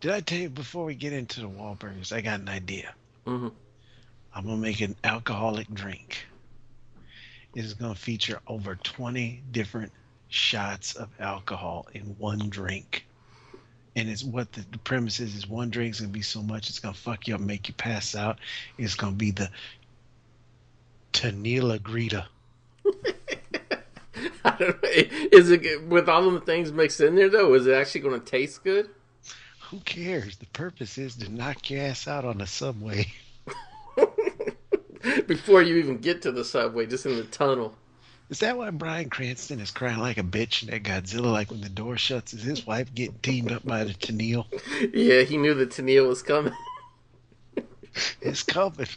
Did I tell you before we get into the Wahlburgers? I got an idea. Hmm. I'm gonna make an alcoholic drink. It is gonna feature over 20 different shots of alcohol in one drink. And it's what the premise is one drink's gonna be so much it's gonna fuck you up, make you pass out. It's gonna be the Tanila Greta. I don't know. Is it with all of the things mixed in there though? Is it actually going to taste good? Who cares? The purpose is to knock your ass out on the subway. Before you even get to the subway, just in the tunnel. Is that why Bryan Cranston is crying like a bitch in that Godzilla? Like when the door shuts, is his wife getting teamed up by the Tennille? Yeah, he knew that Tennille was coming. It's coming.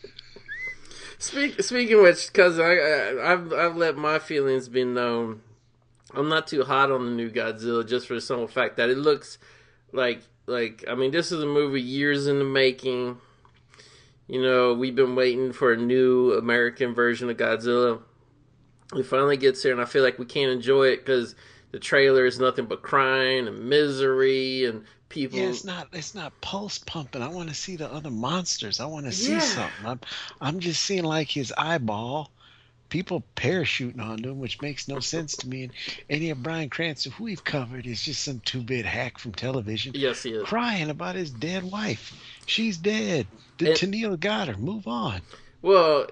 Speaking of which, because I've let my feelings be known. I'm not too hot on the new Godzilla just for the simple fact that it looks like I mean this is a movie years in the making. You know, we've been waiting for a new American version of Godzilla. It finally gets here, and I feel like we can't enjoy it because the trailer is nothing but crying and misery and Yeah, people. it's not pulse pumping. I want to see the other monsters. I want to see Yeah, something. I'm just seeing like his eyeball. People parachuting onto him, which makes no sense to me. And any of Bryan Cranston, who we've covered, is just some two-bit hack from television, yes, he is. crying about his dead wife. She's dead. The And Tennille got her. Move on. well,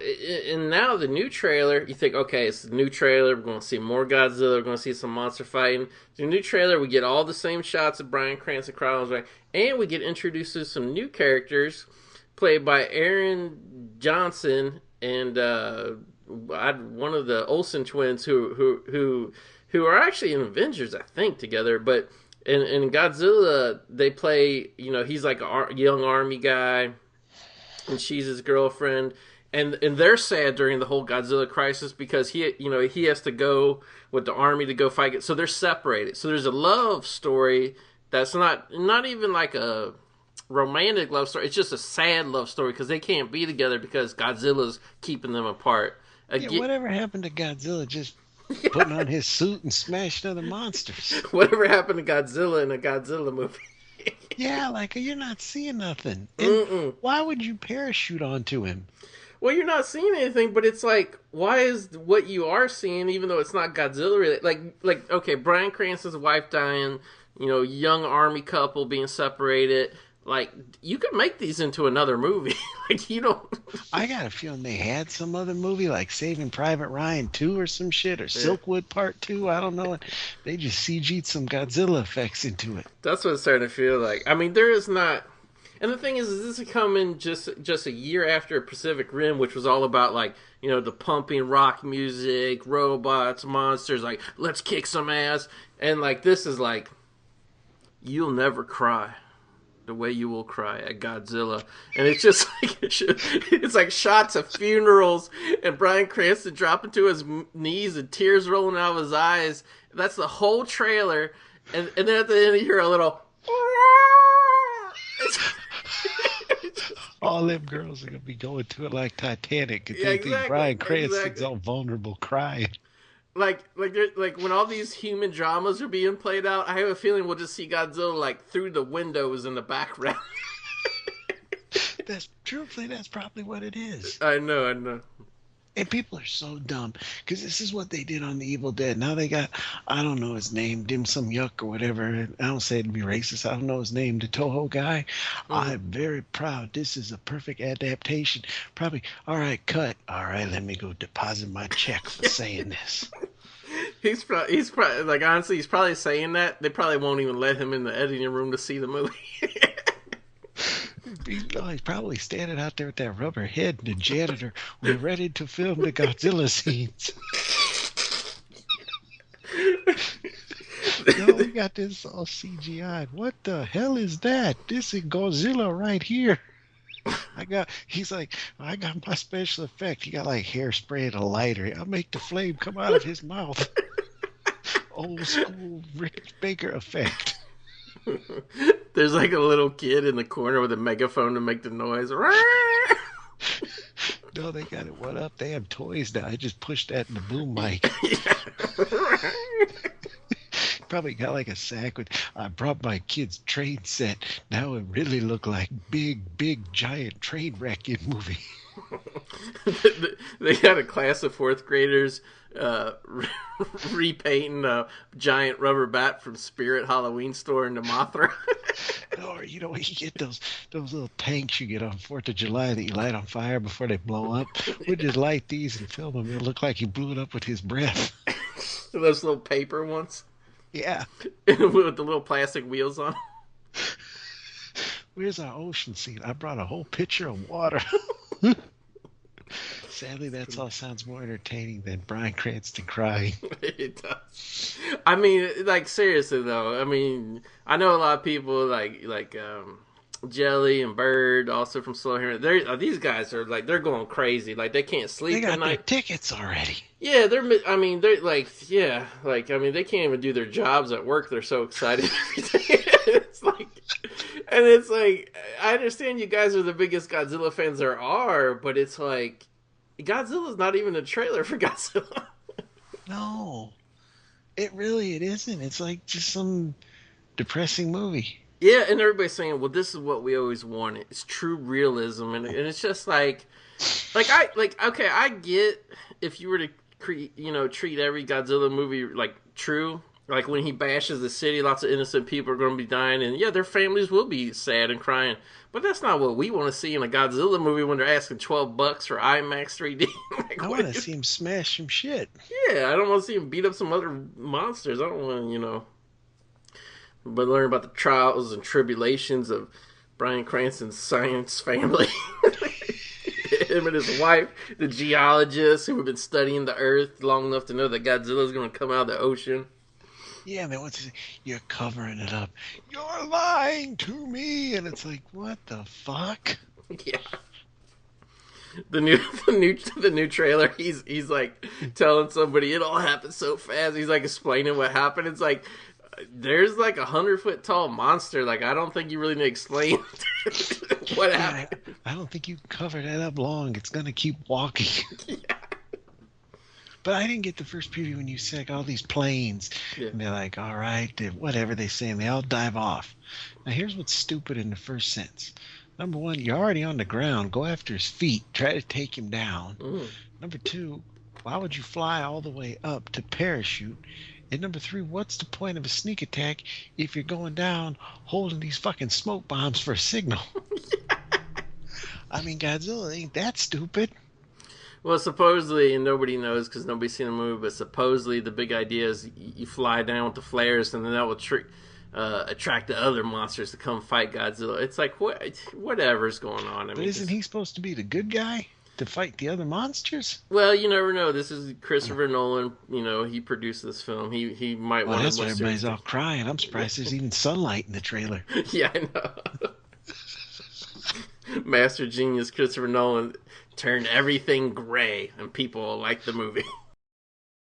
and now the new trailer, you think, okay, it's the new trailer. We're going to see more Godzilla. We're going to see some monster fighting. The new trailer, we get all the same shots of Bryan Cranston crying, right? And we get introduced to some new characters played by Aaron Johnson and one of the Olsen twins who are actually in Avengers, I think, together. But in Godzilla, they play. You know, he's like a young army guy, and she's his girlfriend. And they're sad during the whole Godzilla crisis because he has to go with the army to go fight it. So they're separated. So there's a love story that's not even like a romantic love story. It's just a sad love story because they can't be together because Godzilla's keeping them apart. Yeah, Again, whatever happened to Godzilla just putting on his suit and smashing other monsters? whatever happened to Godzilla in a Godzilla movie? Yeah, like you're not seeing nothing. And Mm-mm. why would you parachute onto him? Well, you're not seeing anything, but it's like, why is what you are seeing, even though it's not Godzilla related? Like, okay, Bryan Cranston's wife dying, young army couple being separated. Like, you could make these into another movie. Like, you don't. I got a feeling they had some other movie like Saving Private Ryan 2 or some shit or Yeah, Silkwood Part 2. I don't know. They just CG'd some Godzilla effects into it. that's what it's starting to feel like. I mean, there is not. And the thing is this is coming just a year after Pacific Rim, which was all about like the pumping rock music, robots, monsters. Like let's kick some ass, and like this is like you'll never cry the way you will cry at Godzilla, and it's just like it's like shots of funerals and Bryan Cranston dropping to his knees and tears rolling out of his eyes. That's the whole trailer, and then at the end you hear a little. All them girls are gonna be going to it like Titanic because Yeah, they think exactly, Bryan Cranston's exactly. all vulnerable crying. Like when all these human dramas are being played out, I have a feeling we'll just see Godzilla like through the windows in the background. That's truthfully, that's probably what it is. I know, I know. And people are so dumb because this is what they did on The Evil Dead. Now they got, I don't know his name, Dim Sum Yuck or whatever. I don't say it to be racist. I don't know his name, the Toho guy. Mm-hmm. I'm very proud. This is a perfect adaptation. Probably, all right, cut. All right, let me go deposit my check for saying this. He's probably like honestly, he's probably saying that they probably won't even let him in the editing room to see the movie. He's probably standing out there with that rubber head and the janitor. We're ready to film the Godzilla scenes. No, we got this all CGI. What the hell is that? This is Godzilla right here. He's like, I got my special effect. He got like hairspray and a lighter. I'll make the flame come out of his mouth. Old school Rick Baker effect. There's like a little kid in the corner with a megaphone to make the noise. No, they got it one up. They have toys now. I just pushed that in the boom mic. probably got like a sack with, I brought my kid's train set. Now it really looked like big, giant train wreck in movie. They got a class of fourth graders uh, repainting a giant rubber bat from Spirit Halloween store into Mothra. Or you get those little tanks you get on 4th of July that you light on fire before they blow up. We just light these and film them. It'll look like he blew it up with his breath. Those little paper ones Yeah. with the little plastic wheels on. Where's our ocean scene? I brought a whole pitcher of water. Sadly, that all sounds more entertaining than Bryan Cranston crying. It does. I mean, like seriously though. I mean, I know a lot of people like Jelly and Bird, also from Slow Hearing. These guys are like they're going crazy. Like they can't sleep They got at their night. tickets already. Yeah, they're. I mean, they're like yeah, like I mean, they can't even do their jobs at work. They're so excited. It's like, and it's like I understand you guys are the biggest Godzilla fans there are, but it's like Godzilla's not even a trailer for Godzilla. No, it isn't. It's like just some depressing movie. Yeah, and everybody's saying, "Well, this is what we always wanted. It's true realism," and it's just okay, I get if you were to treat every Godzilla movie like true. Like when he bashes the city, lots of innocent people are going to be dying, and yeah, their families will be sad and crying. But that's not what we want to see in a Godzilla movie when they're asking $12 for IMAX 3D. Like, I want to see him smash some shit. yeah, I don't want to see him beat up some other monsters. I don't want to, but learn about the trials and tribulations of Bryan Cranston's science family. Him and his wife, the geologists who have been studying the Earth long enough to know that Godzilla's going to come out of the ocean. Yeah, man, you're covering it up. You're lying to me, and it's like, what the fuck? Yeah. The new trailer. He's like telling somebody it all happened so fast. He's like explaining what happened. It's like there's like 100-foot tall monster. Like I don't think you really need to explain what happened. I don't think you can cover that up long. It's gonna keep walking. Yeah. But I didn't get the first preview when you said all these planes. Yeah. And they're like, all right, whatever they say, and they all dive off. Now, here's what's stupid in the first sense. Number one, you're already on the ground. Go after his feet. Try to take him down. Number two, why would you fly all the way up to parachute? And number three, what's the point of a sneak attack if you're going down holding these fucking smoke bombs for a signal? I mean, Godzilla ain't that stupid. Well, supposedly, and nobody knows because nobody's seen the movie, but supposedly the big idea is you fly down with the flares, and then that will attract the other monsters to come fight Godzilla. It's like whatever's going on. But isn't he supposed to be the good guy to fight the other monsters? Well, you never know. This is Christopher Nolan. He produced this film. He might want to. That's why everybody's all crying. I'm surprised there's even sunlight in the trailer. Yeah, I know. Master genius Christopher Nolan turned everything gray, and people like the movie.